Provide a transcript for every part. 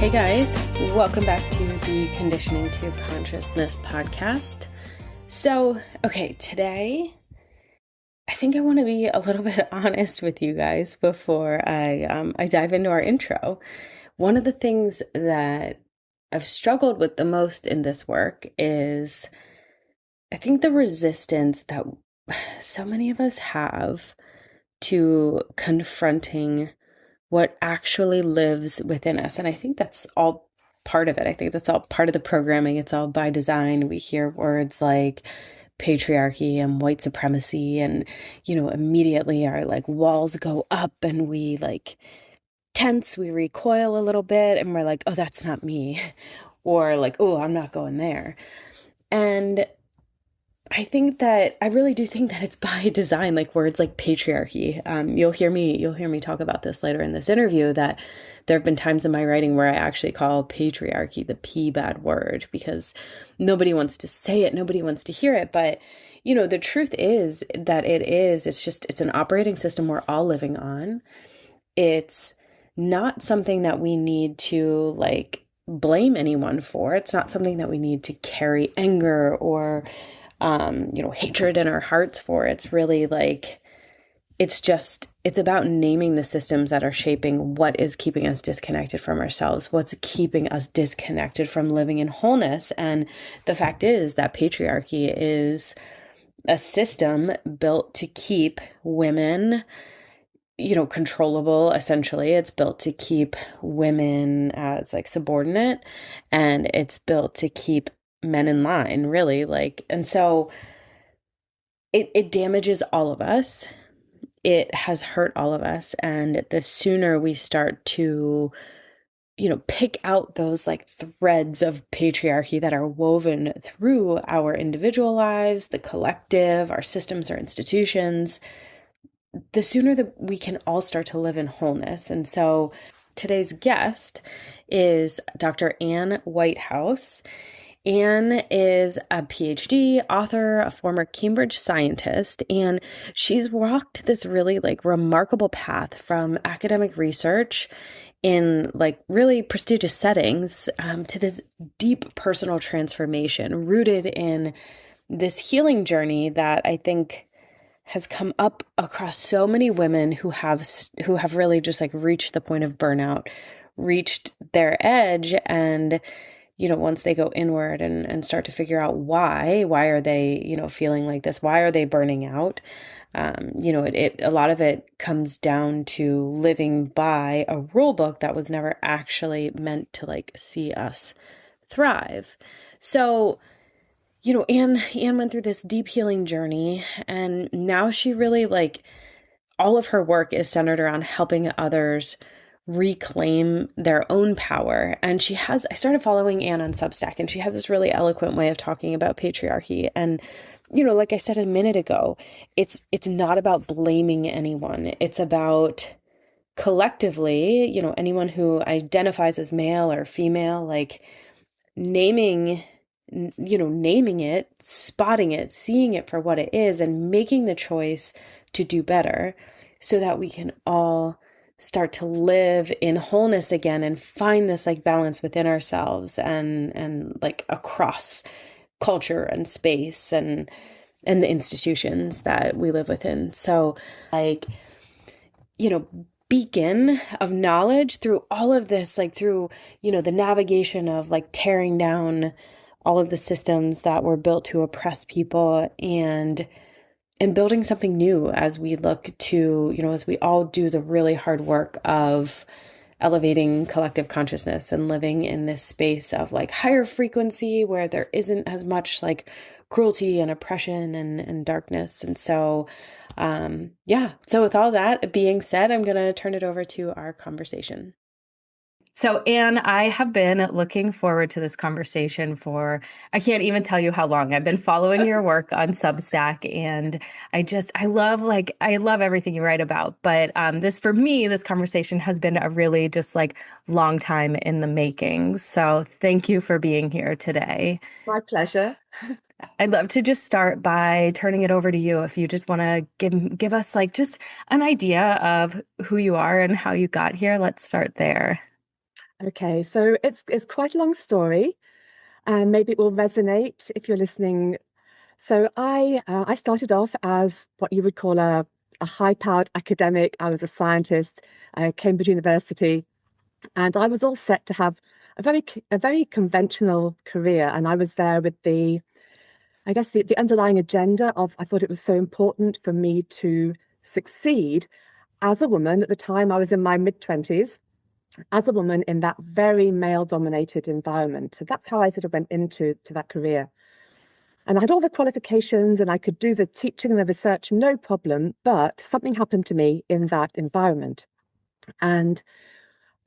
Hey guys, welcome back to the Conditioning to Consciousness podcast. Today I think I want to be a little bit honest with you guys before I dive into our intro. One of the things that I've struggled with the most in this work is I think the resistance that so many of us have to confronting what actually lives within us. And I think that's all part of it. I think that's all part of the programming. It's all by design. We hear words like patriarchy and white supremacy, and, immediately our walls go up and we tense, we recoil a little bit and we're like, oh, that's not me. Or like, oh, I'm not going there. And I really do think that it's by design, like words like patriarchy. You'll hear me talk about this later in this interview, that there have been times in my writing where I actually call patriarchy the P bad word because nobody wants to say it. Nobody wants to hear it. But, the truth is that it's an operating system we're all living on. It's not something that we need to blame anyone for. It's not something that we need to carry anger or hatred in our hearts for. It's really it's about naming the systems that are shaping what is keeping us disconnected from ourselves, what's keeping us disconnected from living in wholeness. And the fact is that patriarchy is a system built to keep women, controllable. Essentially, it's built to keep women as subordinate, and it's built to keep men in line, really. And so it damages all of us. It has hurt all of us. And the sooner we start to, pick out those threads of patriarchy that are woven through our individual lives, the collective, our systems or institutions, the sooner that we can all start to live in wholeness. And so today's guest is Dr. Ann Whitehouse. Ann is a PhD, author, a former Cambridge scientist, and she's walked this really remarkable path from academic research in really prestigious settings to this deep personal transformation rooted in this healing journey that I think has come up across so many women who have really just reached the point of burnout, reached their edge, and once they go inward and start to figure out why are they, feeling like this? Why are they burning out? A lot of it comes down to living by a rule book that was never actually meant to see us thrive. So, Anne went through this deep healing journey, and now she really all of her work is centered around helping others reclaim their own power. And I started following Anne on Substack, and she has this really eloquent way of talking about patriarchy. And, like I said a minute ago, it's not about blaming anyone. It's about collectively, anyone who identifies as male or female, naming it, spotting it, seeing it for what it is, and making the choice to do better so that we can all start to live in wholeness again and find this balance within ourselves and across culture and space and the institutions that we live within. So beacon of knowledge through all of this, through, the navigation of tearing down all of the systems that were built to oppress people and building something new as we look to, as we all do the really hard work of elevating collective consciousness and living in this space of higher frequency where there isn't as much cruelty and oppression and darkness. And so, So with all that being said, I'm going to turn it over to our conversation. So, Anne, I have been looking forward to this conversation I can't even tell you how long. I've been following your work on Substack, and I love everything you write about. But this conversation has been a really just long time in the making. So thank you for being here today. My pleasure. I'd love to just start by turning it over to you. If you just want to give us just an idea of who you are and how you got here, let's start there. Okay, so it's quite a long story, and maybe it will resonate if you're listening. So I started off as what you would call a high-powered academic. I was a scientist at Cambridge University, and I was all set to have a very conventional career. And I was there with I guess the underlying agenda of I thought it was so important for me to succeed as a woman. At the time, I was in my mid-20s, as a woman in that very male-dominated environment. So that's how I sort of went into that career. And I had all the qualifications and I could do the teaching and the research, no problem. But something happened to me in that environment. And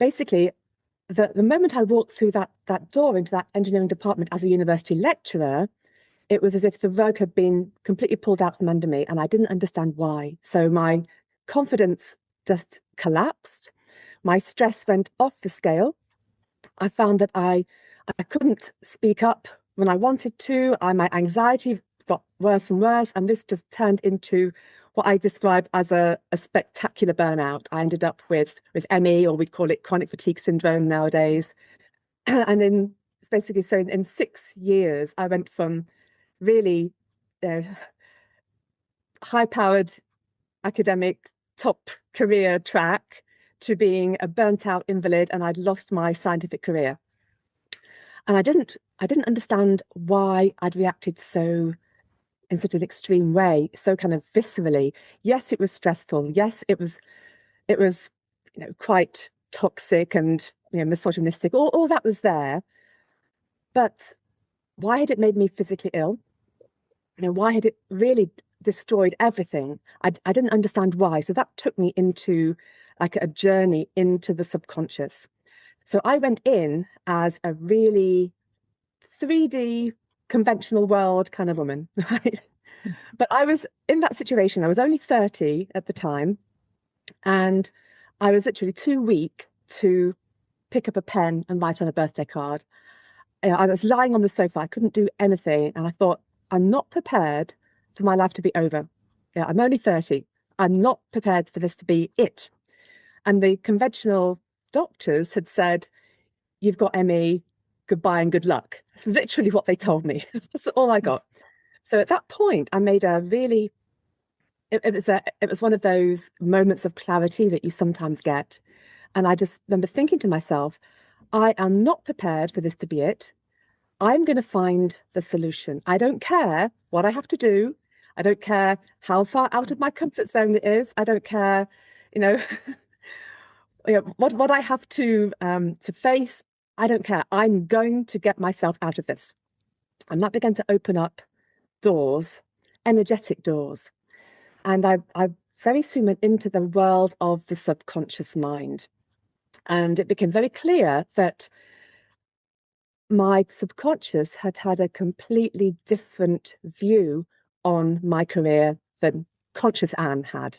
basically, the moment I walked through that door into that engineering department as a university lecturer, it was as if the rug had been completely pulled out from under me, and I didn't understand why. So my confidence just collapsed. My stress went off the scale. I found that I couldn't speak up when I wanted to. My anxiety got worse and worse, and this just turned into what I describe as a spectacular burnout. I ended up with ME, or we'd call it chronic fatigue syndrome nowadays. And in basically, so in 6 years, I went from really high-powered academic top career track to being a burnt out invalid, and I'd lost my scientific career. And I didn't understand why I'd reacted so in such an extreme way, so kind of viscerally. Yes, it was stressful. Yes, it was quite toxic and misogynistic. All that was there. But why had it made me physically ill? Why had it really destroyed everything? I didn't understand why. So that took me into like a journey into the subconscious. So I went in as a really 3D conventional world kind of woman, right? But I was in that situation. I was only 30 at the time, and I was literally too weak to pick up a pen and write on a birthday card. I was lying on the sofa. I couldn't do anything. And I thought, I'm not prepared for my life to be over. I'm only 30. I'm not prepared for this to be it. And the conventional doctors had said, you've got ME, goodbye and good luck. That's literally what they told me. That's all I got. So at that point, I made a really, it was one of those moments of clarity that you sometimes get. And I just remember thinking to myself, I am not prepared for this to be it. I'm going to find the solution. I don't care what I have to do. I don't care how far out of my comfort zone it is. I don't care, you know, what I have to face. I don't care. I'm going to get myself out of this. And that began to open up doors, energetic doors. And I very soon went into the world of the subconscious mind. And it became very clear that my subconscious had had a completely different view on my career than conscious Anne had.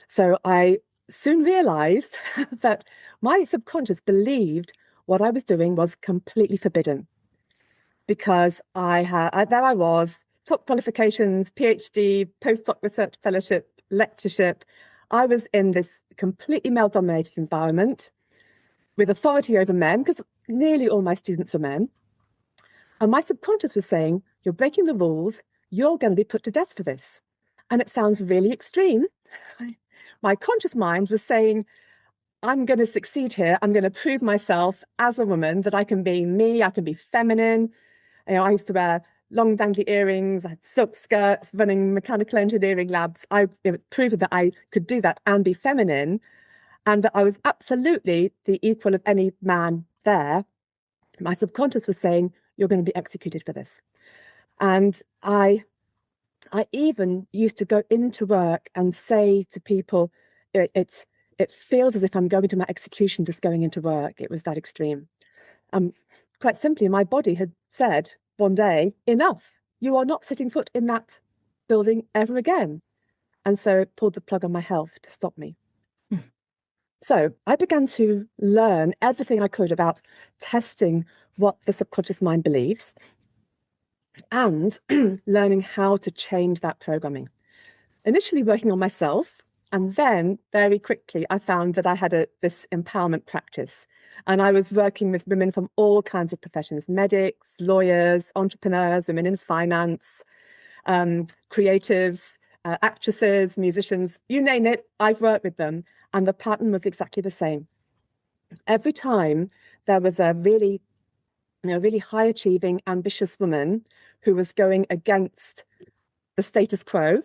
So I soon realized that my subconscious believed what I was doing was completely forbidden, because there I was, top qualifications, PhD, postdoc research fellowship, lectureship. I was in this completely male-dominated environment with authority over men, because nearly all my students were men. And my subconscious was saying, you're breaking the rules, you're going to be put to death for this. And it sounds really extreme. My conscious mind was saying, I'm going to succeed here. I'm going to prove myself as a woman that I can be me, I can be feminine. I used to wear long dangly earrings, I had silk skirts, running mechanical engineering labs. It was proven that I could do that and be feminine, and that I was absolutely the equal of any man there. My subconscious was saying, you're going to be executed for this. And I even used to go into work and say to people, it feels as if I'm going to my execution just going into work. It was that extreme. Quite simply, my body had said one day, enough, you are not setting foot in that building ever again. And so it pulled the plug on my health to stop me. So I began to learn everything I could about testing what the subconscious mind believes and learning how to change that programming. Initially working on myself, And then very quickly, I found that I had this empowerment practice. And I was working with women from all kinds of professions, medics, lawyers, entrepreneurs, women in finance, creatives, actresses, musicians, you name it, I've worked with them. And the pattern was exactly the same. Every time there was a really, really high achieving, ambitious woman who was going against the status quo,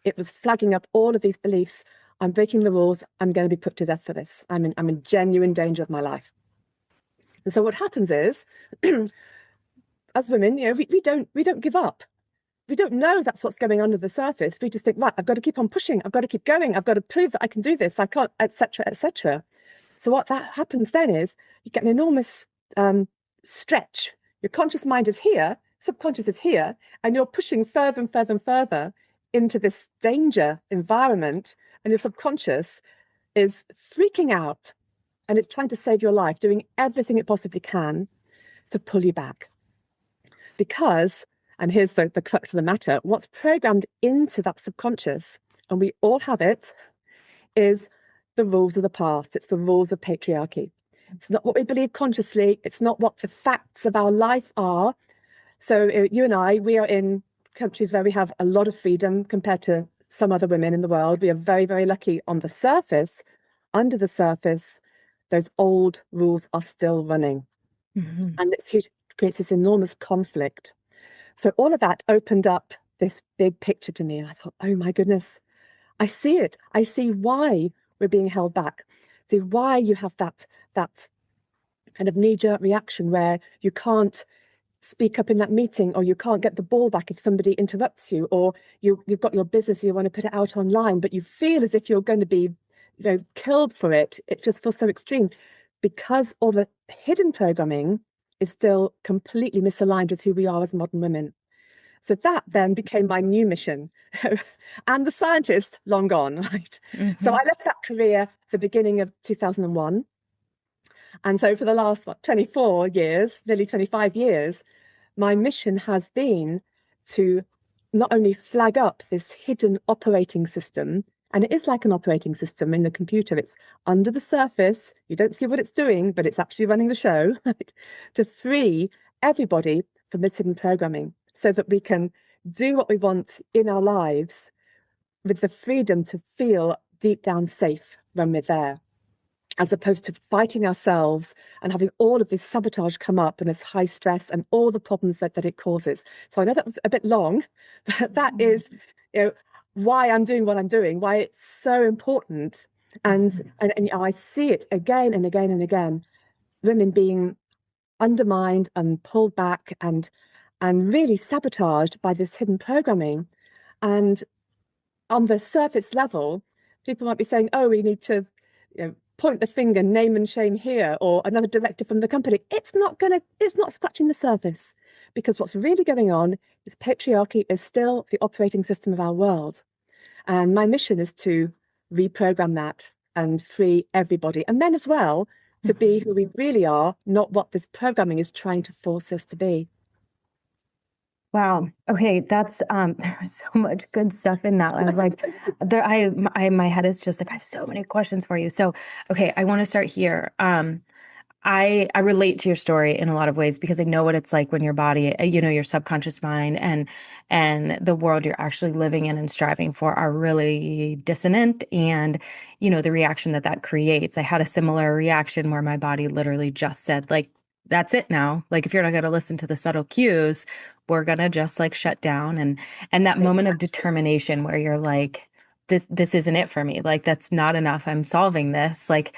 it was flagging up all of these beliefs. I'm breaking the rules. I'm going to be put to death for this. I'm in genuine danger of my life. And so what happens is, as women, we don't give up. We don't know that's what's going under the surface. We just think, right, I've got to keep on pushing. I've got to keep going. I've got to prove that I can do this. I can't, etc., etc. So what that happens then is you get an enormous stretch. Your conscious mind is here, subconscious is here, and you're pushing further and further and further into this danger environment, and your subconscious is freaking out and it's trying to save your life, doing everything it possibly can to pull you back. Because, and here's the crux of the matter, what's programmed into that subconscious, and we all have it, is the rules of the past. It's the rules of patriarchy. It's not what we believe consciously. It's not what the facts of our life are. So you and I, we are in countries where we have a lot of freedom compared to some other women in the world. We are very, very lucky on the surface. Under the surface, those old rules are still running. Mm-hmm. And it creates this enormous conflict. So all of that opened up this big picture to me. And I thought, oh my goodness, I see it. I see why we're being held back. See why you have that kind of knee-jerk reaction where you can't speak up in that meeting, or you can't get the ball back if somebody interrupts you, or you've got your business, you want to put it out online, but you feel as if you're going to be killed for it. It just feels so extreme because all the hidden programming is still completely misaligned with who we are as modern women. So that then became my new mission. And the scientist, long gone, right? Mm-hmm. So I left that career at the beginning of 2001. And so for the last 24 years, nearly 25 years, my mission has been to not only flag up this hidden operating system, and it is like an operating system in the computer. It's under the surface. You don't see what it's doing, but it's actually running the show, right? To free everybody from this hidden programming so that we can do what we want in our lives with the freedom to feel deep down safe when we're there, as opposed to fighting ourselves and having all of this sabotage come up and it's high stress and all the problems that it causes. So I know that was a bit long, but that is why I'm doing what I'm doing, why it's so important. And I see it again and again and again, women being undermined and pulled back and really sabotaged by this hidden programming. And on the surface level, people might be saying, oh, we need to point the finger, name and shame here, or another directive from the company. It's not scratching the surface, because what's really going on is patriarchy is still the operating system of our world. And my mission is to reprogram that and free everybody, and men as well, to be who we really are, not what this programming is trying to force us to be. Wow. Okay, that's there was so much good stuff in that. I was like, my head is just like, I have so many questions for you. So, okay, I want to start here. I relate to your story in a lot of ways because I know what it's like when your body, your subconscious mind and the world you're actually living in and striving for are really dissonant, and the reaction that creates. I had a similar reaction where my body literally just said, like, that's it now. Like, if you're not going to listen to the subtle cues, we're going to just like shut down. And that moment of determination where you're like, this isn't it for me. Like, that's not enough. I'm solving this. Like,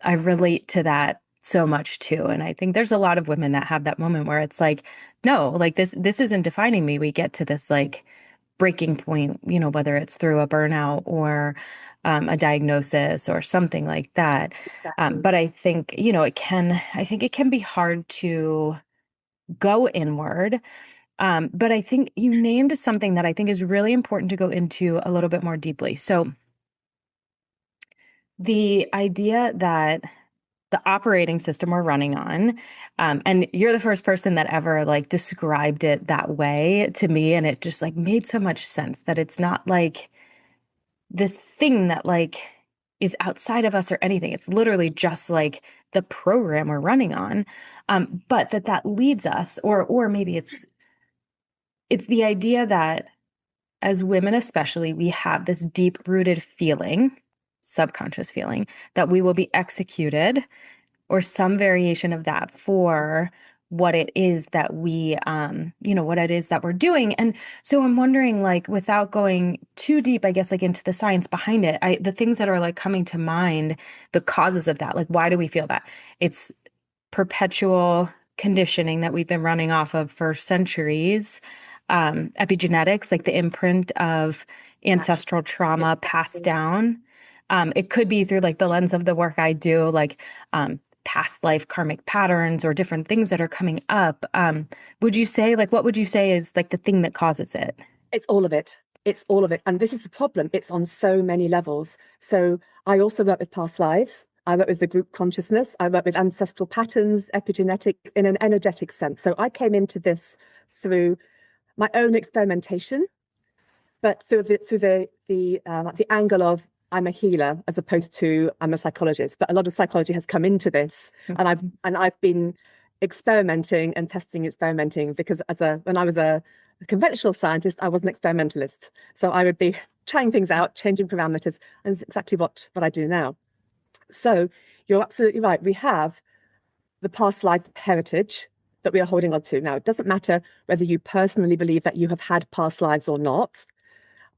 I relate to that so much too. And I think there's a lot of women that have that moment where it's like, no, like this isn't defining me. We get to this like breaking point, whether it's through a burnout or a diagnosis or something like that. But I think, it can be hard to go inward. But I think you named something that I think is really important to go into a little bit more deeply. So the idea that the operating system we're running on, and you're the first person that ever like described it that way to me. And it just like made so much sense that it's not like this thing that like is outside of us or anything. It's literally just like the program we're running on. But that leads us, or maybe it's the idea that as women especially, we have this deep-rooted feeling, subconscious feeling, that we will be executed or some variation of that for what it is that what it is that we're doing. And so I'm wondering, like, without going too deep, I guess, like into the science behind it, the things that are like coming to mind, the causes of that, like, why do we feel that? It's perpetual conditioning that we've been running off of for centuries, epigenetics, like the imprint of ancestral trauma passed down. It could be through like the lens of the work I do, like past life karmic patterns or different things that are coming up. Would you say, like, what would you say is like the thing that causes it? It's all of it. It's all of it. And this is the problem. It's on so many levels. So I also work with past lives. I work with the group consciousness. I work with ancestral patterns, epigenetics in an energetic sense. So I came into this through my own experimentation, but through the angle of I'm a healer as opposed to I'm a psychologist. But a lot of psychology has come into this, and I've been experimenting because when I was a conventional scientist, I was an experimentalist. So I would be trying things out, changing parameters, and it's exactly what I do now. So you're absolutely right. We have the past life heritage that we are holding on to. Now, it doesn't matter whether you personally believe that you have had past lives or not.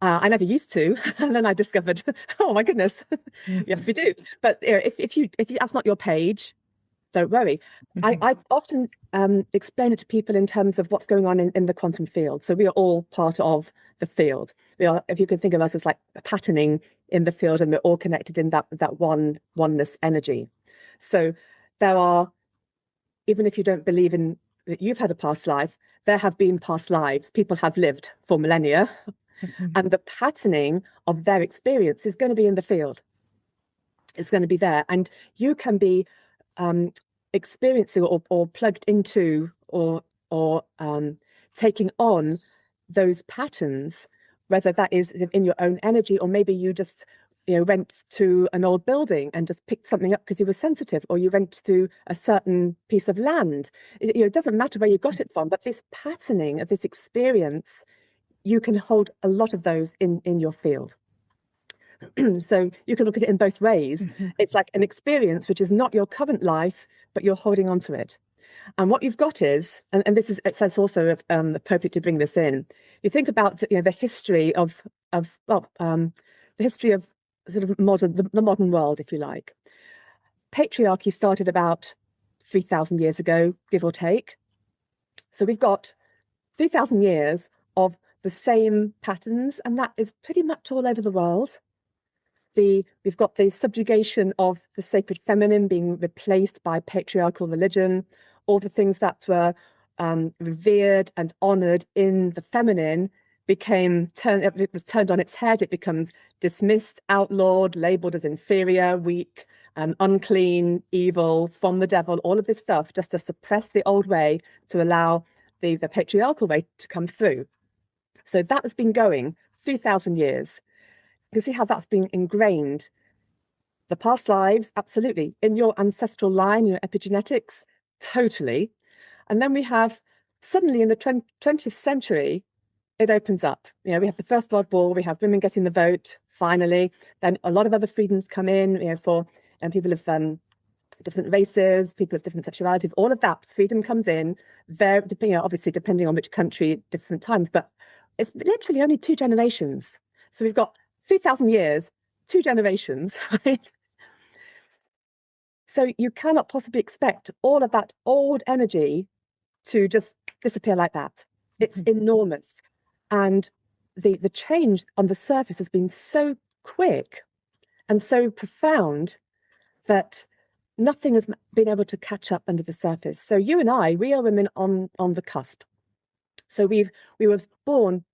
I never used to, and then I discovered, oh my goodness, yes, we do. But if that's not your page, don't worry. I often explain it to people in terms of what's going on in the quantum field. So we are all part of the field. We are, if you can think of us as like a patterning in the field, and we're all connected in that oneness energy. So there are, even if you don't believe in that you've had a past life, there have been past lives. People have lived for millennia, and the patterning of their experience is going to be in the field. It's going to be there, and you can be experiencing or plugged into or taking on those patterns, whether that is in your own energy, or maybe you just went to an old building and just picked something up because you were sensitive, or you went to a certain piece of land. It doesn't matter where you got it from, but this patterning of this experience, you can hold a lot of those in your field. So you can look at it in both ways. It's like an experience which is not your current life, but you're holding on to it. And what you've got is, and this is, it says also appropriate to bring this in. You think about the history of the history of sort of the modern world, if you like. Patriarchy started about 3,000 years ago, give or take. So we've got 3,000 years of the same patterns, and that is pretty much all over the world. We've got the subjugation of the sacred feminine being replaced by patriarchal religion. All the things that were revered and honored in the feminine it was turned on its head. It becomes dismissed, outlawed, labeled as inferior, weak, unclean, evil, from the devil, all of this stuff, just to suppress the old way to allow the patriarchal way to come through. So that has been going 3,000 years. You can see how that's been ingrained. The past lives, absolutely. In your ancestral line, your epigenetics, totally. And then we have, suddenly in the 20th century, it opens up. We have the First World War, we have women getting the vote, finally. Then a lot of other freedoms come in, for people of different races, people of different sexualities, all of that freedom comes in, obviously depending on which country, different times, but it's literally only 2 generations. So we've got 3,000 years, 2 generations, right? So you cannot possibly expect all of that old energy to just disappear like that. It's enormous. And the change on the surface has been so quick and so profound that nothing has been able to catch up under the surface. So you and I, we are women on the cusp. So we were born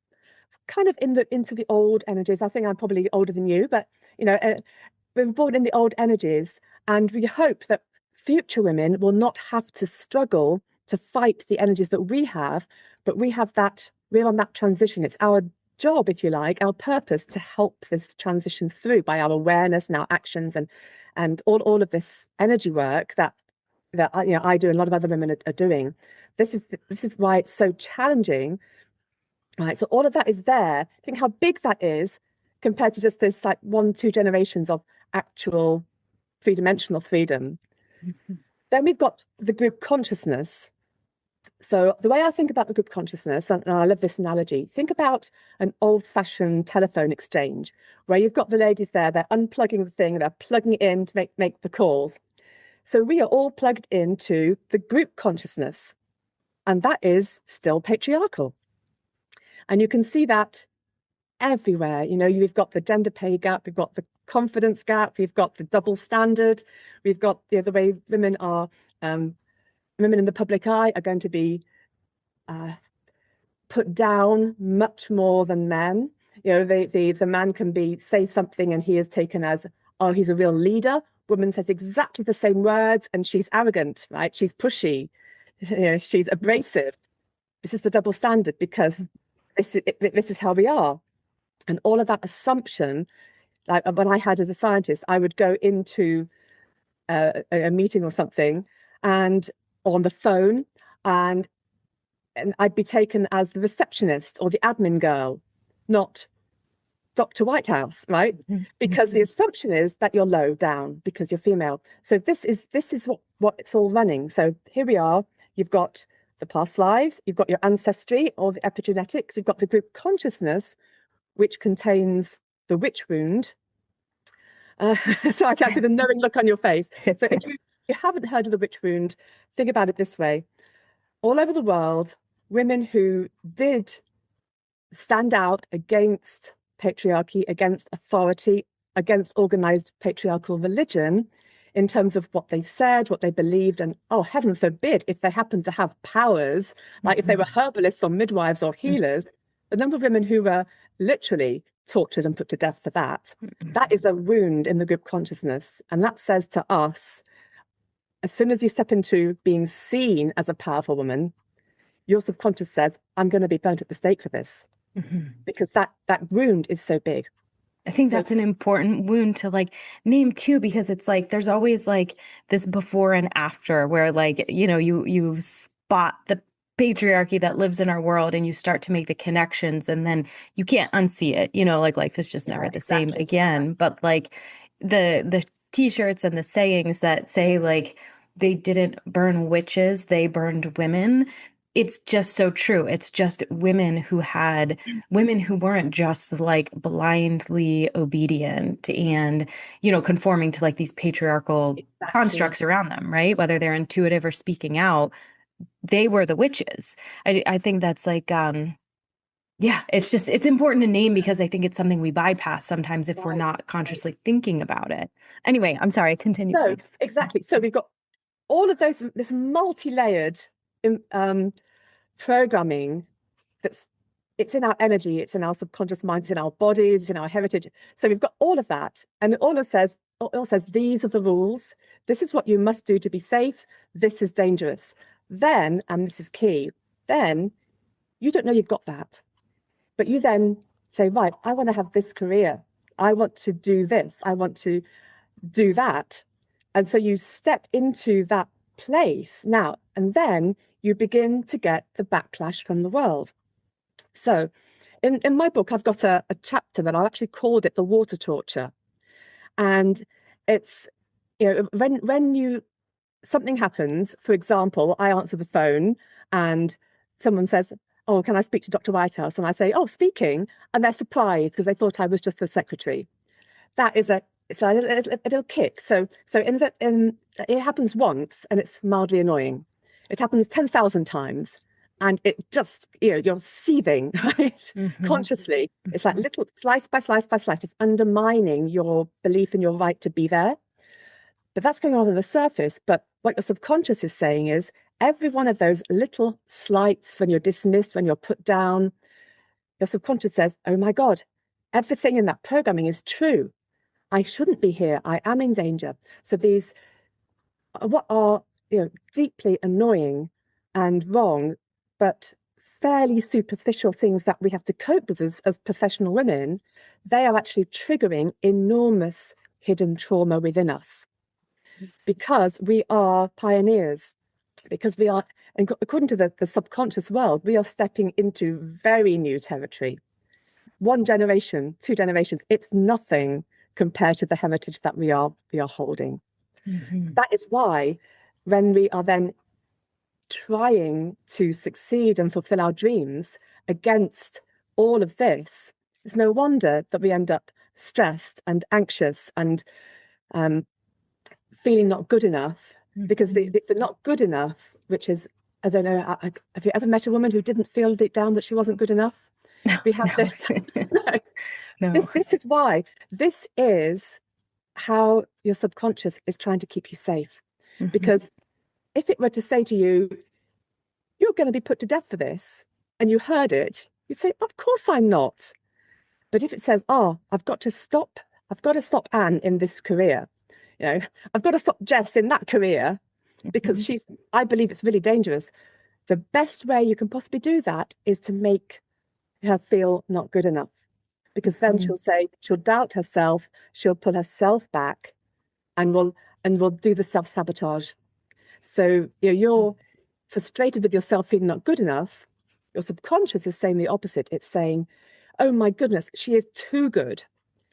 kind of into the old energies. I think I'm probably older than you, but we were born in the old energies, and we hope that future women will not have to struggle to fight the energies that we have, but we're on that transition. It's our job, if you like, our purpose to help this transition through by our awareness and our actions and all of this energy work that I do and a lot of other women are doing. This is why it's so challenging, right? So all of that is there. Think how big that is compared to just this like 1-2 generations of actual three-dimensional freedom. Then we've got the group consciousness. So the way I think about the group consciousness, and I love this analogy, think about an old-fashioned telephone exchange where you've got the ladies there, they're unplugging the thing, they're plugging it in to make the calls. So we are all plugged into the group consciousness, and that is still patriarchal. And you can see that everywhere. You know, you've got the gender pay gap, we've got the confidence gap, we've got the double standard, we've got the way women are, women in the public eye are going to be put down much more than men. You know, the man can say something and he is taken as, oh, he's a real leader. Woman says exactly the same words and she's arrogant, right? She's pushy, you know, she's abrasive. This is the double standard because this is how we are. And all of that assumption, like when I had as a scientist, I would go into a meeting or something and on the phone and I'd be taken as the receptionist or the admin girl, not Dr. Whitehouse, right? Because the assumption is that you're low down because you're female. So this is what it's all running. So here we are. You've got the past lives, you've got your ancestry or the epigenetics, you've got the group consciousness, which contains the witch wound. So I can see the knowing look on your face. So if you haven't heard of the witch wound, think about it this way. All over the world, women who did stand out against patriarchy, against authority, against organized patriarchal religion in terms of what they said, what they believed, and oh, heaven forbid, if they happened to have powers, like if they were herbalists or midwives or healers, the number of women who were literally tortured and put to death for that, that is a wound in the group consciousness. And that says to us, as soon as you step into being seen as a powerful woman, your subconscious says, I'm going to be burnt at the stake for this. Because that wound is so big. I think that's an important wound to like name too, because it's like there's always like this before and after where like, you know, you spot the patriarchy that lives in our world and you start to make the connections and then you can't unsee it, you know, like life is just never the same again. But like the t-shirts and the sayings that say like they didn't burn witches, they burned women. It's just so true. It's just women who weren't just like blindly obedient and, you know, conforming to like these patriarchal constructs around them, right? Whether they're intuitive or speaking out, they were the witches. I think that's like, yeah, it's important to name because I think it's something we bypass sometimes if we're not consciously thinking about it. Anyway, I'm sorry, continue. So, exactly. So we've got all of this multi-layered programming it's in our energy, it's in our subconscious mind, it's in our bodies, it's in our heritage. So we've got all of that. And it all says, these are the rules. This is what you must do to be safe. This is dangerous. Then, and this is key, then you don't know you've got that. But you then say, right, I want to have this career. I want to do this. I want to do that. And so you step into that place now, and then you begin to get the backlash from the world. So in my book, I've got a chapter that I actually called it the water torture. And it's, you know, when something happens, for example, I answer the phone and someone says, oh, can I speak to Dr. Whitehouse? And I say, oh, speaking. And they're surprised because they thought I was just the secretary. That is it's a little kick. So it happens once and it's mildly annoying. It happens 10,000 times and it just, you know, you're seething, right? Consciously. It's like little slice by slice by slice, just undermining your belief in your right to be there. But that's going on the surface. But what your subconscious is saying is every one of those little slights, when you're dismissed, when you're put down, your subconscious says, oh my God, everything in that programming is true. I shouldn't be here. I am in danger. So these, what are, you know, deeply annoying and wrong, but fairly superficial things that we have to cope with as professional women, they are actually triggering enormous hidden trauma within us, because we are pioneers, because we are, and according to the subconscious world, we are stepping into very new territory. 1 generation, 2 generations, it's nothing compared to the heritage that we are holding. That is why when we are then trying to succeed and fulfill our dreams against all of this, it's no wonder that we end up stressed and anxious and feeling not good enough, because the not good enough, which is, I don't know, have you ever met a woman who didn't feel deep down that she wasn't good enough? We have No. this. No. This is why. This is how your subconscious is trying to keep you safe. Because if it were to say to you, you're going to be put to death for this, and you heard it, you'd say, of course I'm not. But if it says, oh, I've got to stop Anne in this career, you know, I've got to stop Jess in that career, because I believe it's really dangerous. The best way you can possibly do that is to make her feel not good enough, because then she'll doubt herself, she'll pull herself back, and will do the self-sabotage. So you're frustrated with yourself feeling not good enough. Your subconscious is saying the opposite. It's saying, oh my goodness, she is too good.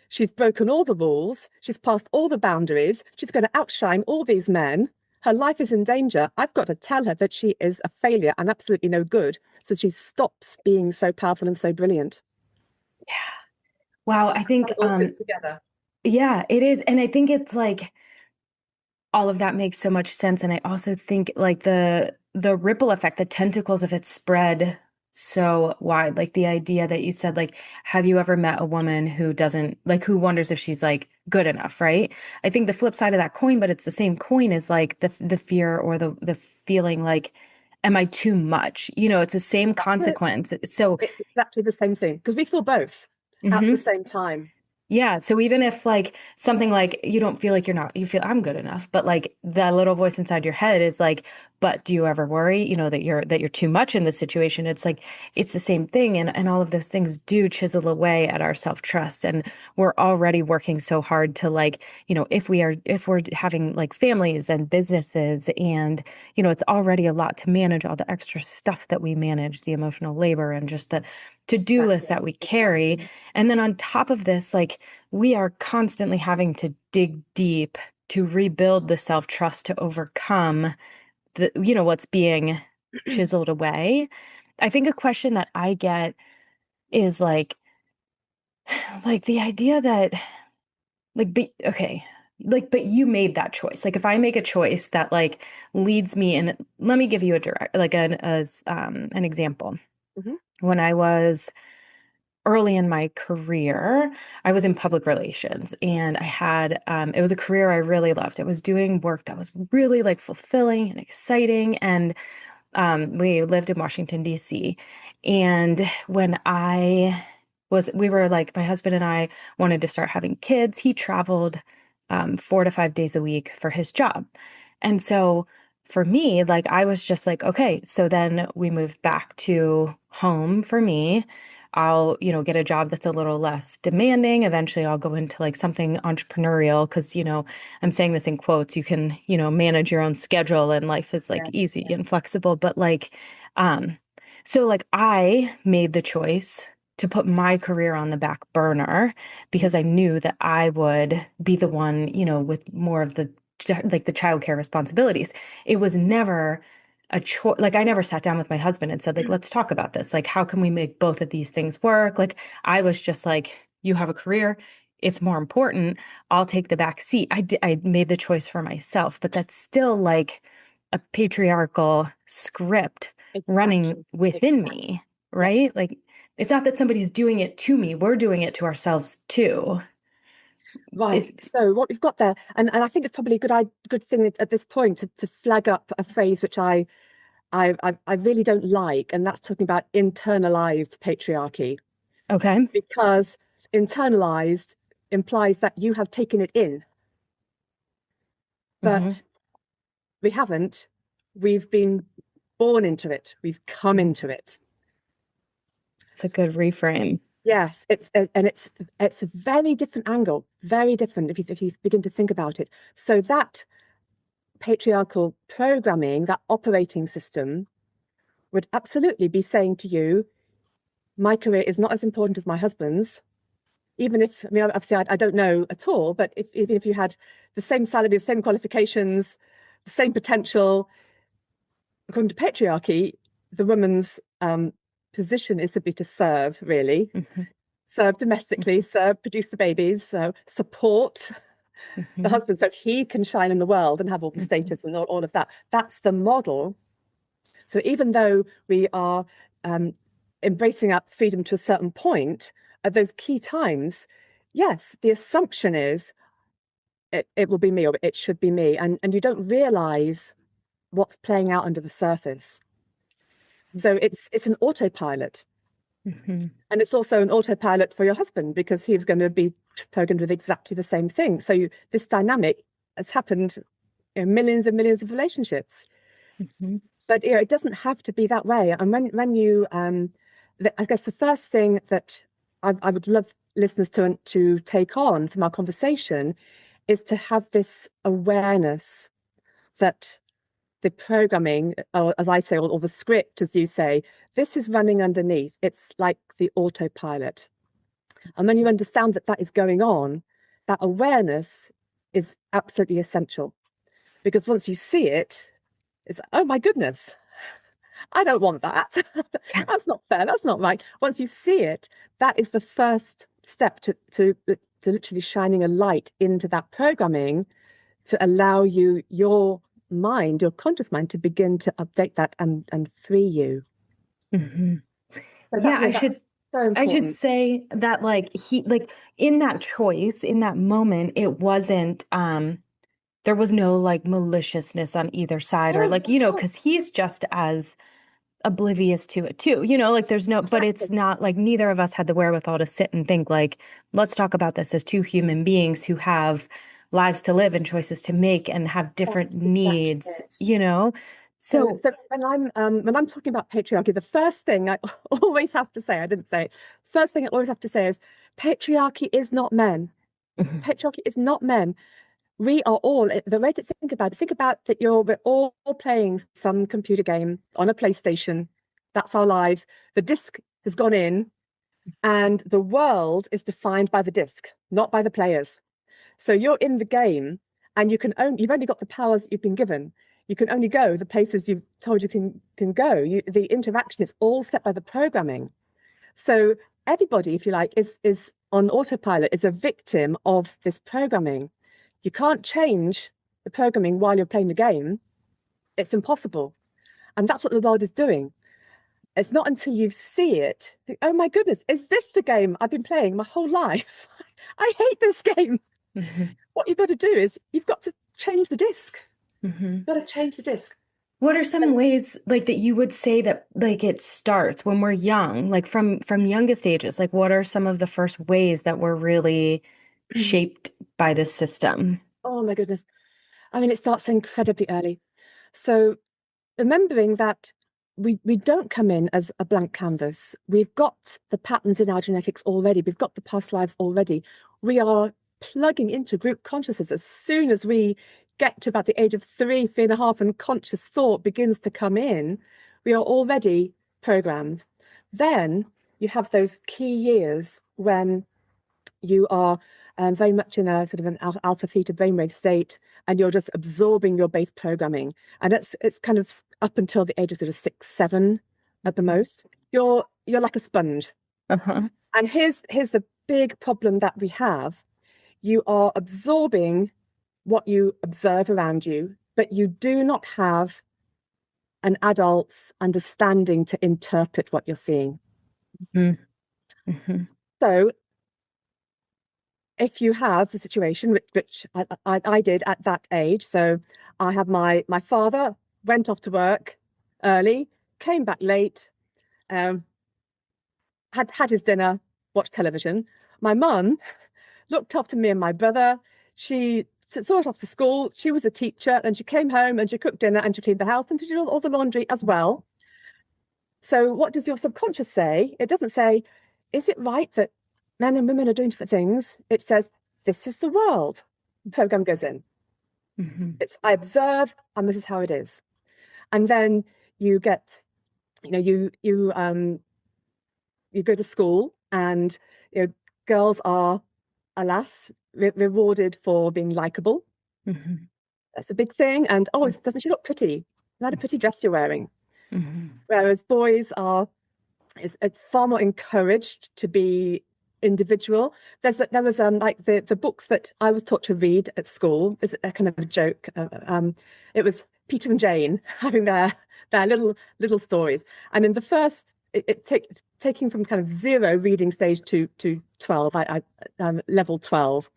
She's broken all the rules. She's passed all the boundaries. She's going to outshine all these men. Her life is in danger. I've got to tell her that she is a failure and absolutely no good, so she stops being so powerful and so brilliant. Yeah. Wow. I think, it all fits together. Yeah, it is. And I think it's like, all of that makes so much sense. And I also think like the ripple effect, the tentacles of it spread so wide. Like the idea that you said, like, have you ever met a woman who doesn't, like, who wonders if she's like good enough, right? I think the flip side of that coin, but it's the same coin, is like the fear or the feeling like, am I too much? You know, it's the same consequence. So it's exactly the same thing, because we feel both at the same time. yeah. So even if like something like you don't feel like you feel I'm good enough, but like that little voice inside your head is like, but do you ever worry, you know, that you're too much in this situation? It's like, it's the same thing. And all of those things do chisel away at our self-trust. And we're already working so hard to like, you know, if we're having like families and businesses and, you know, it's already a lot to manage all the extra stuff that we manage, the emotional labor and just the to-do list that we carry. And then on top of this, like we are constantly having to dig deep to rebuild the self-trust to overcome the, you know, what's being chiseled away. I think a question that I get is like the idea that okay, like, but you made that choice. Like if I make a choice that like leads me in, let me give you a direct, like an example. When I was early in my career, I was in public relations and I had, it was a career I really loved. I was doing work that was really like fulfilling and exciting. And we lived in Washington, D.C. And when we were like, my husband and I wanted to start having kids. He traveled 4 to 5 days a week for his job. And so for me, like, I was just like, okay, so then we moved back to home for me. I'll, you know, get a job that's a little less demanding. Eventually I'll go into like something entrepreneurial because, you know, I'm saying this in quotes, you can, you know, manage your own schedule and life is like easy and flexible. But like, so like I made the choice to put my career on the back burner because I knew that I would be the one, you know, with more of the like the childcare responsibilities. It was never a choice. Like I never sat down with my husband and said, like, let's talk about this. Like, how can we make both of these things work? Like, I was just like, you have a career. It's more important. I'll take the back seat. I made the choice for myself, but that's still like a patriarchal script running within me, right? Yes. Like, it's not that somebody's doing it to me. We're doing it to ourselves too. Right. So what we've got there, and I think it's probably a good thing at this point to flag up a phrase which I really don't like, and that's talking about internalized patriarchy. Okay. Because internalized implies that you have taken it in, but we haven't. We've been born into it. We've come into it. It's a good reframe. Yes, it's a very different angle, very different if you begin to think about it. So that patriarchal programming, that operating system, would absolutely be saying to you, my career is not as important as my husband's. Even if, I mean, obviously I don't know at all, but even if you had the same salary, the same qualifications, the same potential, according to patriarchy, the woman's position is simply to serve, really. Mm-hmm. Serve domestically, serve, produce the babies, so support the husband so he can shine in the world and have all the status and all of that. That's the model. So even though we are embracing our freedom to a certain point, at those key times, yes, the assumption is it will be me or it should be me. And you don't realize what's playing out under the surface. So it's an autopilot. Mm-hmm. And it's also an autopilot for your husband because he's going to be programmed with exactly the same thing. So this dynamic has happened in millions and millions of relationships. Mm-hmm. But it doesn't have to be that way. And when you, I guess the first thing that I would love listeners to take on from our conversation is to have this awareness that the programming, or as I say, or the script, as you say, this is running underneath. It's like the autopilot. And when you understand that that is going on, that awareness is absolutely essential. Because once you see it, it's, oh my goodness, I don't want that. That's not fair. That's not right. Once you see it, that is the first step to literally shining a light into that programming to allow you, your mind, your conscious mind, to begin to update that and free you. Mm-hmm. So Yeah, that's so important. I should say that like in that choice, in that moment, it wasn't there was no like maliciousness on either side or like, because he's just as oblivious to it too, like there's no, but it's not like neither of us had the wherewithal to sit and think like, let's talk about this as two human beings who have lives to live and choices to make and have different needs, So when I'm talking about patriarchy, the first thing I always have to say, I didn't say it, first thing I always have to say is patriarchy is not men. Patriarchy is not men. We are all, the way to think about that we're all playing some computer game on a PlayStation. That's our lives. The disc has gone in and the world is defined by the disc, not by the players. So you're in the game and you've only got the powers that you've been given. You can only go the places you've told you can go. The interaction is all set by the programming. So everybody, if you like, is on autopilot, is a victim of this programming. You can't change the programming while you're playing the game. It's impossible. And that's what the world is doing. It's not until you see it, think, oh my goodness, is this the game I've been playing my whole life? I hate this game. What you've got to do is you've got to change the disc. You've got to change the disc. What are some ways like that you would say that like it starts when we're young, like from youngest ages? Like what are some of the first ways that we're really shaped by this system? Oh my goodness. I mean, it starts incredibly early. So remembering that we don't come in as a blank canvas. We've got the patterns in our genetics already. We've got the past lives already. We are plugging into group consciousness as soon as we get to about the age of 3.5, and conscious thought begins to come in. We are already programmed. Then you have those key years when you are very much in a sort of an alpha theta brainwave state, and you're just absorbing your base programming. And it's kind of up until the age of sort of 6, 7 at the most. You're like a sponge. And here's the big problem that we have. You are absorbing what you observe around you, but you do not have an adult's understanding to interpret what you're seeing. So if you have the situation, which I did at that age, so I had my father went off to work early, came back late, had his dinner, watched television. My mum looked after me and my brother. She saw us off to school. She was a teacher, and she came home and she cooked dinner and she cleaned the house and she did all the laundry as well. So what does your subconscious say? It doesn't say, is it right that men and women are doing different things? It says, this is the world. The program goes in. It's, I observe, and this is how it is. And then you get, you go to school, and girls are, alas, rewarded for being likable. That's a big thing. And doesn't she look pretty? Is that a pretty dress you're wearing? Whereas boys are, it's far more encouraged to be individual. There was like the books that I was taught to read at school is a kind of a joke. It was Peter and Jane having their little stories, and in the first, taking from kind of 0 reading stage to 12, level 12,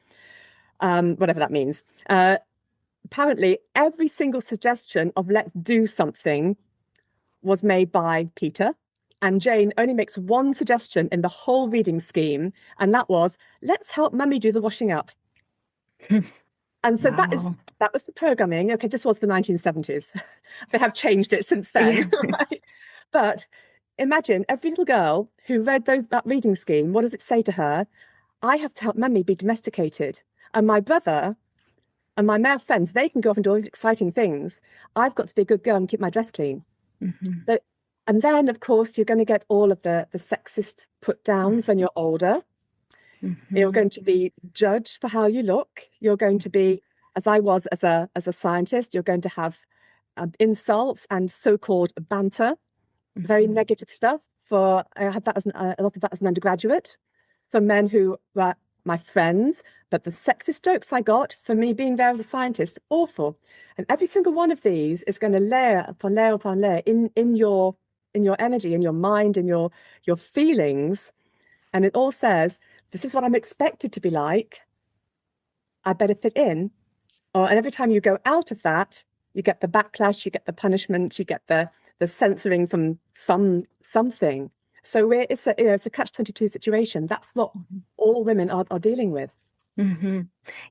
whatever that means. Apparently, every single suggestion of let's do something was made by Peter, and Jane only makes one suggestion in the whole reading scheme, and that was, let's help mummy do the washing up. And so Wow. that was the programming. Okay, this was the 1970s. They have changed it since then, right? But imagine every little girl who read that reading scheme, what does it say to her? I have to help mummy be domesticated, and my brother and my male friends, they can go off and do all these exciting things. I've got to be a good girl and keep my dress clean. So, and then, of course, you're going to get all of the sexist put downs when you're older. You're going to be judged for how you look. You're going to be, as I was as a scientist, you're going to have insults and so-called banter, very negative stuff. I had that as a lot of that as an undergraduate, for men who were my friends, but the sexist jokes I got for me being there as a scientist, awful. And every single one of these is going to layer upon layer upon layer in your energy, in your mind, in your feelings. And it all says, this is what I'm expected to be like. I better fit in. And every time you go out of that, you get the backlash, you get the punishment, you get the censoring from something. So it's a catch-22 situation. That's what all women are dealing with.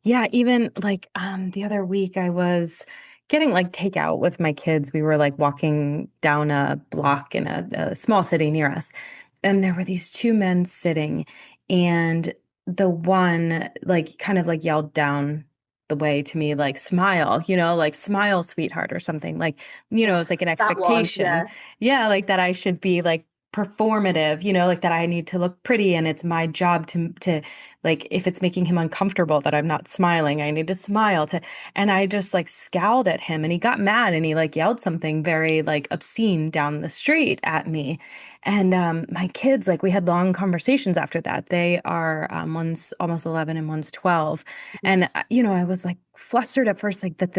Yeah, even like the other week I was getting like takeout with my kids. We were like walking down a block in a small city near us, and there were these 2 men sitting, and the one like kind of like yelled down the way to me, like smile, like smile, sweetheart, or something. Like, it's like an That one, expectation. yeah. Yeah, like that I should be like performative, like that I need to look pretty, and it's my job to like, if it's making him uncomfortable that I'm not smiling, I need to smile and I just like scowled at him, and he got mad, and he like yelled something very like obscene down the street at me. And my kids, like, we had long conversations after that. They are one's almost 11 and one's 12. And I was like flustered at first, like that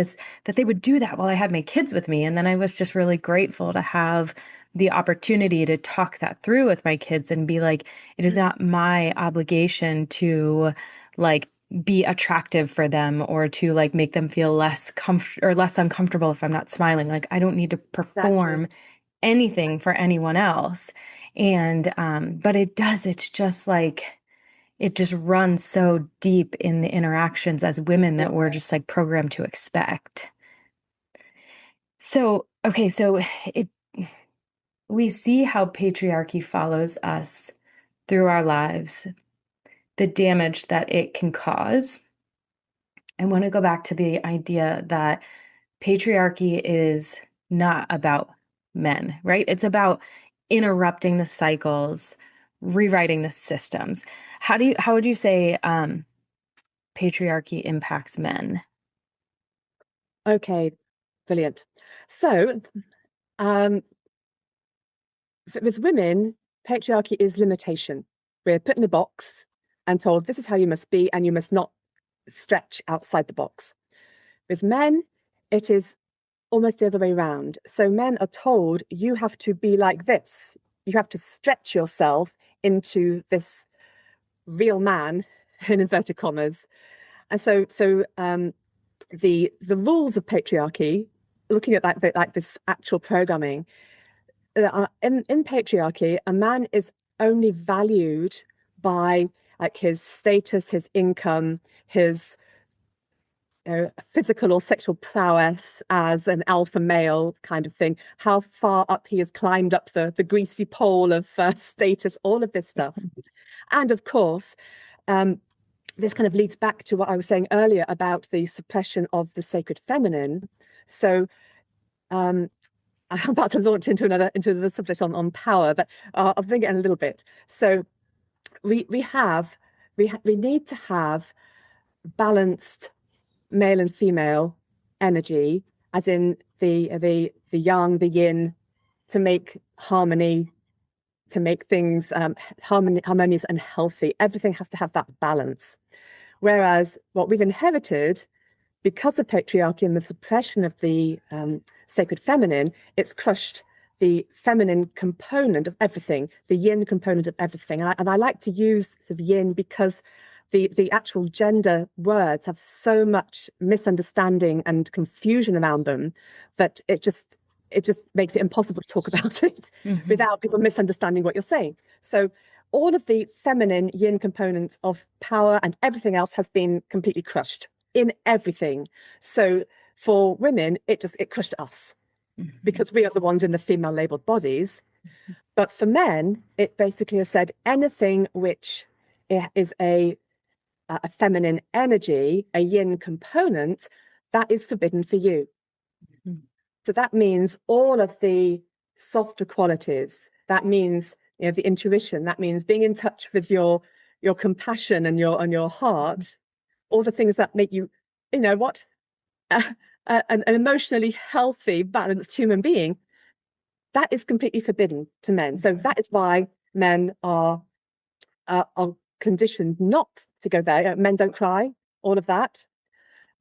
they would do that while I had my kids with me. And then I was just really grateful to have the opportunity to talk that through with my kids and be like, it is not my obligation to like be attractive for them or to like make them feel less uncomfortable if I'm not smiling. Like, I don't need to perform anything for anyone else. And but it's just like it just runs so deep in the interactions as women that we're just like programmed to expect. So, okay, so we see how patriarchy follows us through our lives, the damage that it can cause. I want to go back to the idea that patriarchy is not about men, right? It's about interrupting the cycles, rewriting the systems. How would you say patriarchy impacts men? Okay, brilliant. So, with women, patriarchy is limitation. We're put in a box and told this is how you must be, and you must not stretch outside the box. With men, it is almost the other way around. So men are told you have to be like this. You have to stretch yourself into this real man, in inverted commas. And so the rules of patriarchy, looking at like this actual programming, in patriarchy, a man is only valued by like his status, his income, his physical or sexual prowess as an alpha male kind of thing, how far up he has climbed up the greasy pole of status, all of this stuff. And of course, this kind of leads back to what I was saying earlier about the suppression of the sacred feminine. So I'm about to launch into another subject on power, but I'll bring it in a little bit. So we need to have balanced male and female energy, as in the yang, the yin, to make harmony, to make things harmonious and healthy. Everything has to have that balance. Whereas what we've inherited, because of patriarchy and the suppression of the sacred feminine, it's crushed the feminine component of everything, the yin component of everything. And I like to use sort of yin because the actual gender words have so much misunderstanding and confusion around them that it just makes it impossible to talk about it without people misunderstanding what you're saying. So all of the feminine yin components of power and everything else has been completely crushed in everything. So for women, it crushed us because we are the ones in the female labeled bodies. But for men, it basically has said anything which is a feminine energy, a yin component, that is forbidden for you. So that means all of the softer qualities. That means the intuition. That means being in touch with your compassion and your heart. All the things that make you, an emotionally healthy, balanced human being. That is completely forbidden to men. So that is why men are conditioned not to go there. Men don't cry, all of that.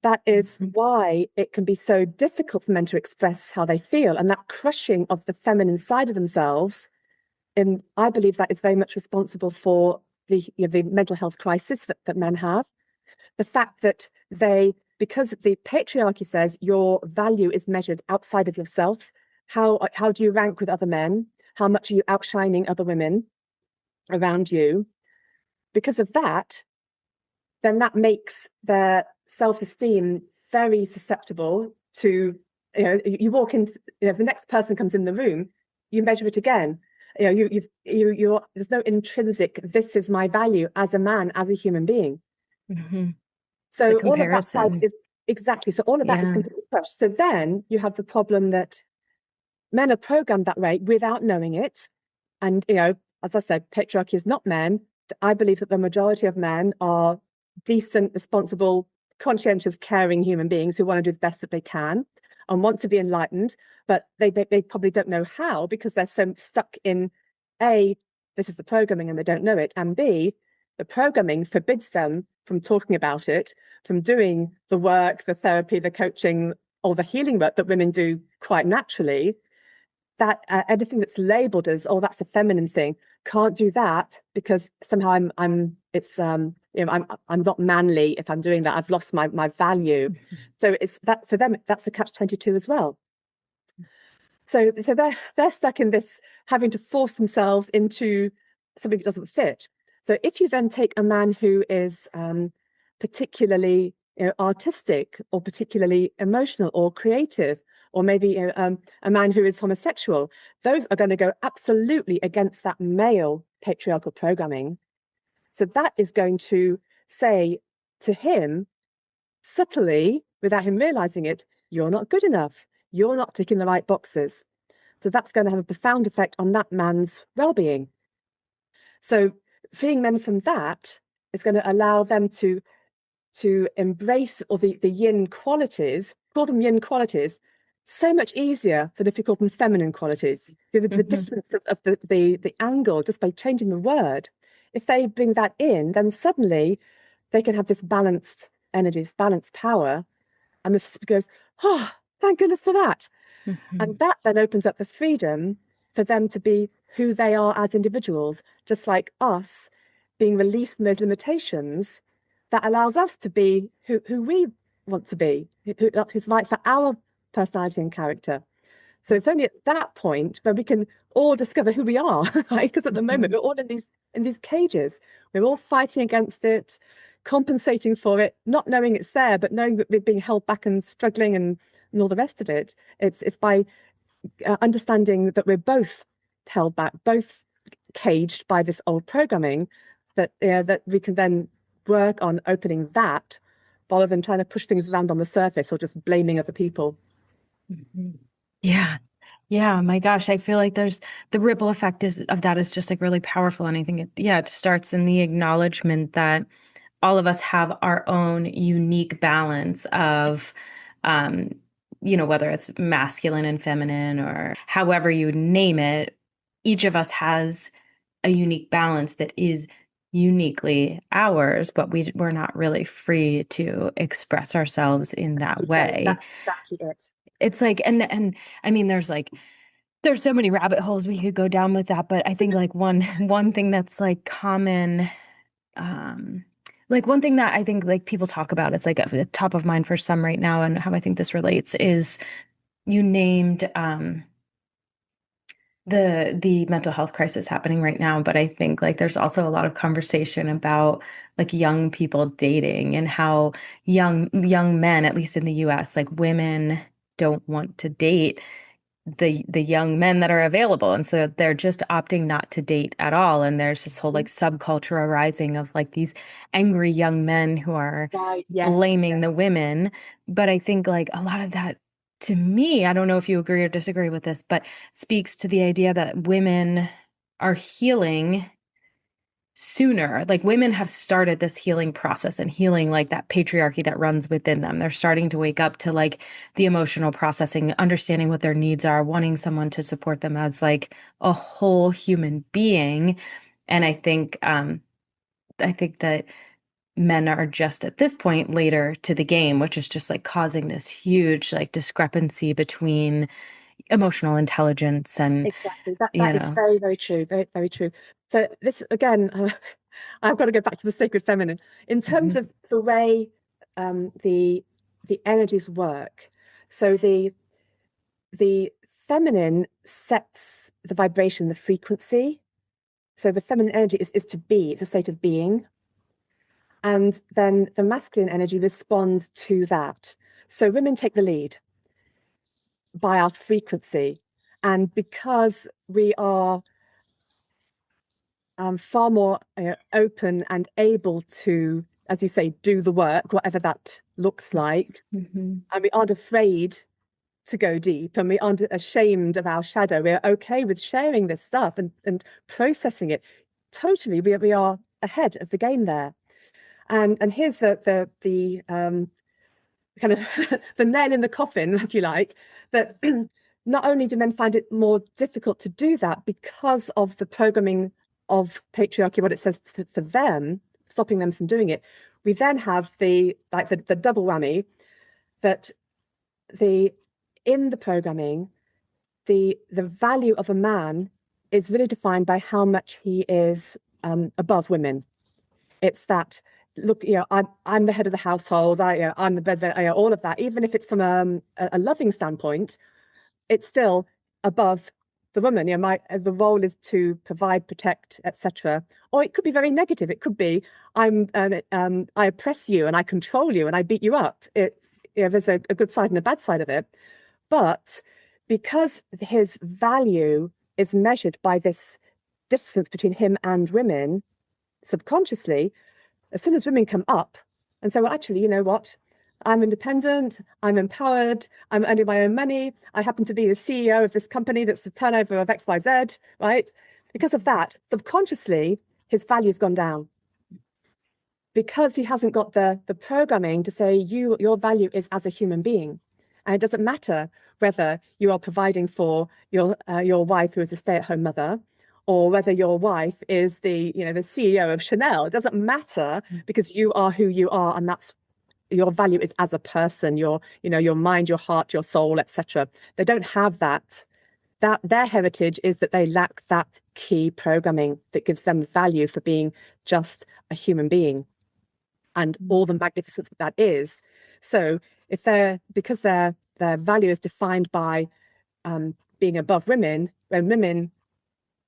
That is why it can be so difficult for men to express how they feel. And that crushing of the feminine side of themselves, and I believe that is very much responsible for the mental health crisis that men have. The fact that because the patriarchy says your value is measured outside of yourself, how do you rank with other men? How much are you outshining other women around you? Because of that, then that makes their self-esteem very susceptible to, you walk in, if the next person comes in the room, you measure it again. There's no intrinsic, this is my value as a man, as a human being. So all of that side is exactly, so all of that is completely crushed. So then you have the problem that men are programmed that way without knowing it. And, as I said, patriarchy is not men. I believe that the majority of men are decent, responsible, conscientious, caring human beings who want to do the best that they can and want to be enlightened, but they probably don't know how because they're so stuck in A, this is the programming and they don't know it, and B, the programming forbids them from talking about it, from doing the work, the therapy, the coaching, or the healing work that women do quite naturally. That anything that's labeled as, oh, that's a feminine thing, can't do that because somehow I'm not manly if I'm doing that. I've lost my value. So it's that for them, that's a catch-22 as well. So they're stuck in this, having to force themselves into something that doesn't fit. So if you then take a man who is particularly artistic or particularly emotional or creative, or maybe a man who is homosexual, those are going to go absolutely against that male patriarchal programming. So that is going to say to him, subtly, without him realizing it, you're not good enough. You're not ticking the right boxes. So that's going to have a profound effect on that man's well-being. So freeing men from that is going to allow them to embrace all the yin qualities, call them yin qualities, so much easier than if you call them feminine qualities. So the difference of the angle, just by changing the word, if they bring that in, then suddenly they can have this balanced energies, balanced power. And this goes, oh, thank goodness for that. And that then opens up the freedom for them to be who they are as individuals, just like us being released from those limitations. That allows us to be who we want to be, who's right for our personality and character. So it's only at that point where we can all discover who we are, right? Because at the moment we're all in these cages. We're all fighting against it. compensating for it, not knowing it's there, but knowing that we're being held back and struggling and all the rest of it. It's by understanding that we're both held back, both caged by this old programming, that that we can then work on opening that rather than trying to push things around on the surface or just blaming other people. Yeah. Yeah, my gosh, I feel like there's the ripple effect of that is just like really powerful. And I think it starts in the acknowledgement that all of us have our own unique balance of, whether it's masculine and feminine or however you name it, each of us has a unique balance that is uniquely ours, but we're not really free to express ourselves in that way. That's exactly it. It's like, and I mean, there's so many rabbit holes we could go down with that, but I think like one thing that's like common, like one thing that I think like people talk about, it's like at the top of mind for some right now, and how I think this relates is you named the mental health crisis happening right now, but I think like there's also a lot of conversation about like young people dating and how young men, at least in the US, like women don't want to date the young men that are available, and so they're just opting not to date at all. And there's this whole like subculture arising of like these angry young men who are blaming the women. But I think like a lot of that, to me, I don't know if you agree or disagree with this, but speaks to the idea that women are healing sooner. Like women have started this healing process and healing like that patriarchy that runs within them. They're starting to wake up to like the emotional processing, understanding what their needs are, wanting someone to support them as like a whole human being. And I think that men are just at this point later to the game, which is just like causing this huge like discrepancy between emotional intelligence and exactly that is very, very true, very, very true. So this again, I've got to go back to the sacred feminine in terms of the way the energies work. So the feminine sets the vibration, the frequency. So the feminine energy is to be, it's a state of being. And then the masculine energy responds to that. So women take the lead by our frequency. And because we are far more open and able to, as you say, do the work, whatever that looks like, and we aren't afraid to go deep, and we aren't ashamed of our shadow. We're okay with sharing this stuff and processing it. Totally, we are ahead of the game there. And here's the kind of the nail in the coffin, if you like, that not only do men find it more difficult to do that because of the programming of patriarchy, what it says for them, stopping them from doing it, we then have the double whammy that in the programming, the value of a man is really defined by how much he is above women. It's that, look, I'm the head of the household. I'm the breadwinner. All of that. Even if it's from a loving standpoint, it's still above the woman. The role is to provide, protect, etc. Or it could be very negative. It could be I oppress you and I control you and I beat you up. There's a good side and a bad side of it. But because his value is measured by this difference between him and women, subconsciously, as soon as women come up and say, well, actually, you know what? I'm independent, I'm empowered, I'm earning my own money, I happen to be the CEO of this company that's the turnover of XYZ, right? Because of that, subconsciously, his value's gone down. Because he hasn't got the programming to say your value is as a human being. And it doesn't matter whether you are providing for your wife who is a stay-at-home mother, or whether your wife is the CEO of Chanel. It doesn't matter, because you are who you are, and that's your value is as a person, your mind, your heart, your soul, etc. They don't have that. That their heritage is that they lack that key programming that gives them value for being just a human being, and all the magnificence that is. So if because their value is defined by being above women, when women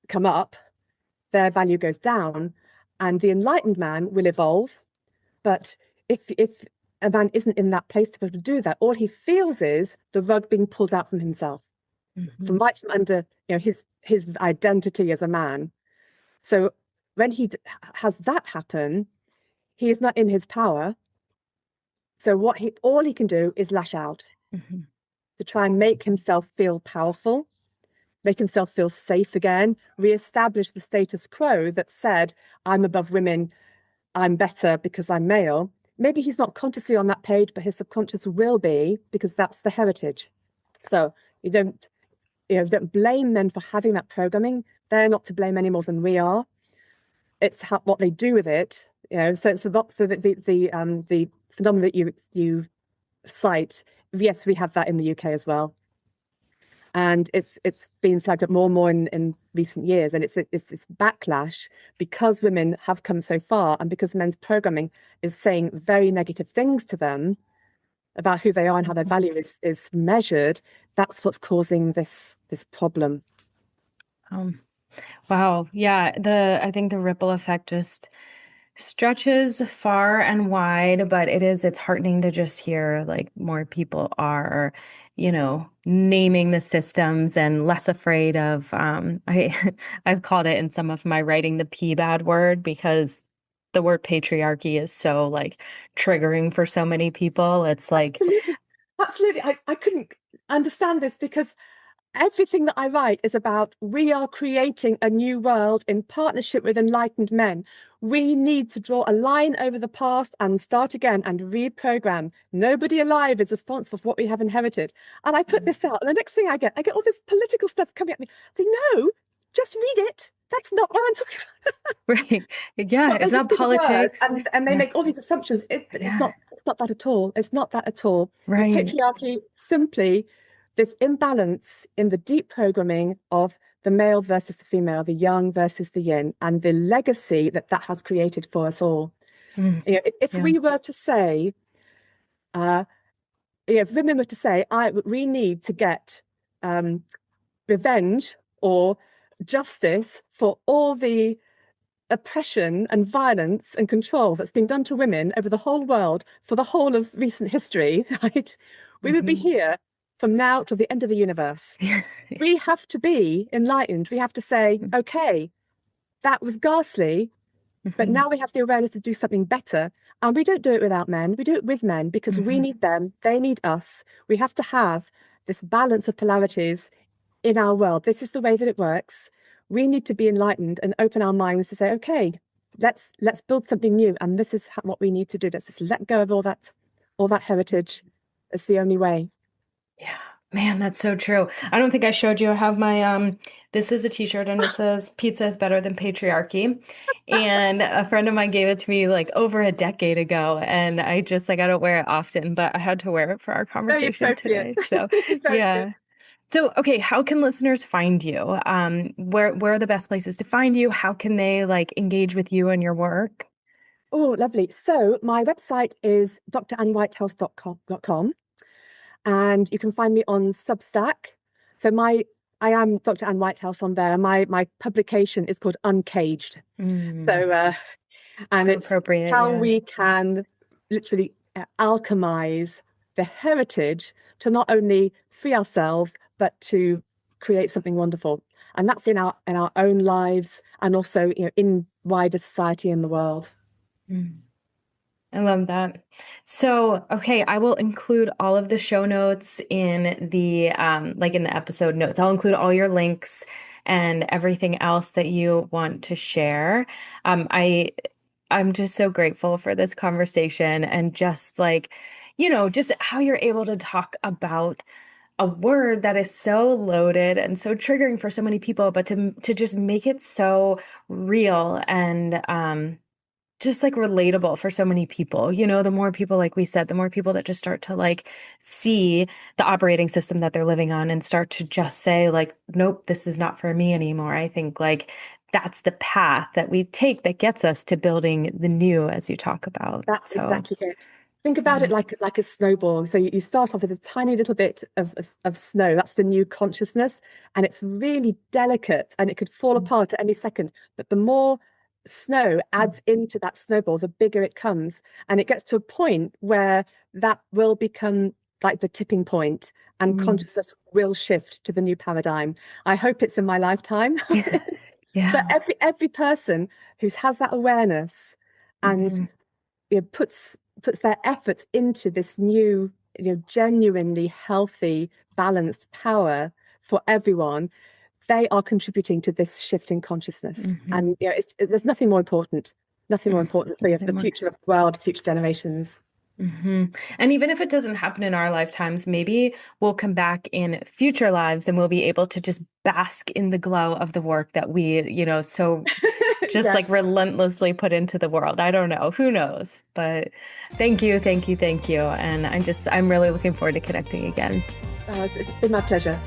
come up, their value goes down, and the enlightened man will evolve But if a man isn't in that place to be able to do that, all he feels is the rug being pulled out from himself, from right from under, his identity as a man. So when he has that happen, he is not in his power. So all he can do is lash out to try and make himself feel powerful, make himself feel safe again, reestablish the status quo that said, I'm above women, I'm better because I'm male. Maybe he's not consciously on that page, but his subconscious will be, because that's the heritage. So you don't blame men for having that programming. They're not to blame any more than we are. It's what they do with it. So the phenomenon that you cite, yes, we have that in the UK as well. And it's been flagged up more and more in recent years. And it's this backlash because women have come so far and because men's programming is saying very negative things to them about who they are and how their value is measured. That's what's causing this problem. Wow. Yeah. I think the ripple effect just stretches far and wide, but it's heartening to just hear like more people are, naming the systems and less afraid of, I've called it in some of my writing the P bad word, because the word patriarchy is so like triggering for so many people. It's like, Absolutely. I couldn't understand this because everything that I write is about we are creating a new world in partnership with enlightened men. We need to draw a line over the past and start again and reprogram. Nobody alive is responsible for what we have inherited. And I put this out, and the next thing I get all this political stuff coming at me. I think, no, just read it. That's not what I'm talking about. right. Yeah, it's not politics. And they make all these assumptions. It's not that at all. It's not that at all. Right. Patriarchy simply this imbalance in the deep programming of the male versus the female, the yang versus the yin, and the legacy that has created for us all. If we were to say, if women were to say, we need to get revenge or justice for all the oppression and violence and control that's been done to women over the whole world for the whole of recent history, right? We would be here from now to the end of the universe. We have to be enlightened. We have to say, okay, that was ghastly, but now we have the awareness to do something better. And we don't do it without men. We do it with men because we need them. They need us. We have to have this balance of polarities in our world. This is the way that it works. We need to be enlightened and open our minds to say, okay, let's build something new. And this is what we need to do. Let's just let go of all that heritage. It's the only way. Yeah, man, that's so true. I don't think I showed you. I have my this is a t-shirt and it says pizza is better than patriarchy. And a friend of mine gave it to me like over a decade ago. And I don't wear it often, but I had to wear it for our conversation today. So yeah. So, okay, how can listeners find you? Where are the best places to find you? How can they like engage with you and your work? Oh, lovely. So my website is drannewhitehouse.com. And you can find me on Substack. So I am Dr. Anne Whitehouse on there. My publication is called Uncaged. So and it's appropriate, how we can literally alchemize the heritage to not only free ourselves but to create something wonderful. And that's in our own lives and also in wider society and the world. I love that. So, okay, I will include all of the show notes in the in the episode notes. I'll include all your links and everything else that you want to share. I'm just so grateful for this conversation and just just how you're able to talk about a word that is so loaded and so triggering for so many people, but to just make it so real and just like relatable for so many people. The more people, like we said, the more people that just start to like see the operating system that they're living on and start to just say like, nope, this is not for me anymore. I think like that's the path that we take that gets us to building the new, as you talk about. That's exactly it. Think about it like a snowball. So you start off with a tiny little bit of snow. That's the new consciousness. And it's really delicate and it could fall apart at any second. But the more snow adds into that snowball, the bigger it comes. And it gets to a point where that will become like the tipping point, and consciousness will shift to the new paradigm. I hope it's in my lifetime. Yeah. But every person who has that awareness and puts their efforts into this new, genuinely healthy, balanced power for everyone, they are contributing to this shift in consciousness. And there's nothing more important for the future of the world, future generations. And even if it doesn't happen in our lifetimes, maybe we'll come back in future lives and we'll be able to just bask in the glow of the work that we, so just like relentlessly put into the world. I don't know. Who knows? But thank you. And I'm really looking forward to connecting again. It's been my pleasure.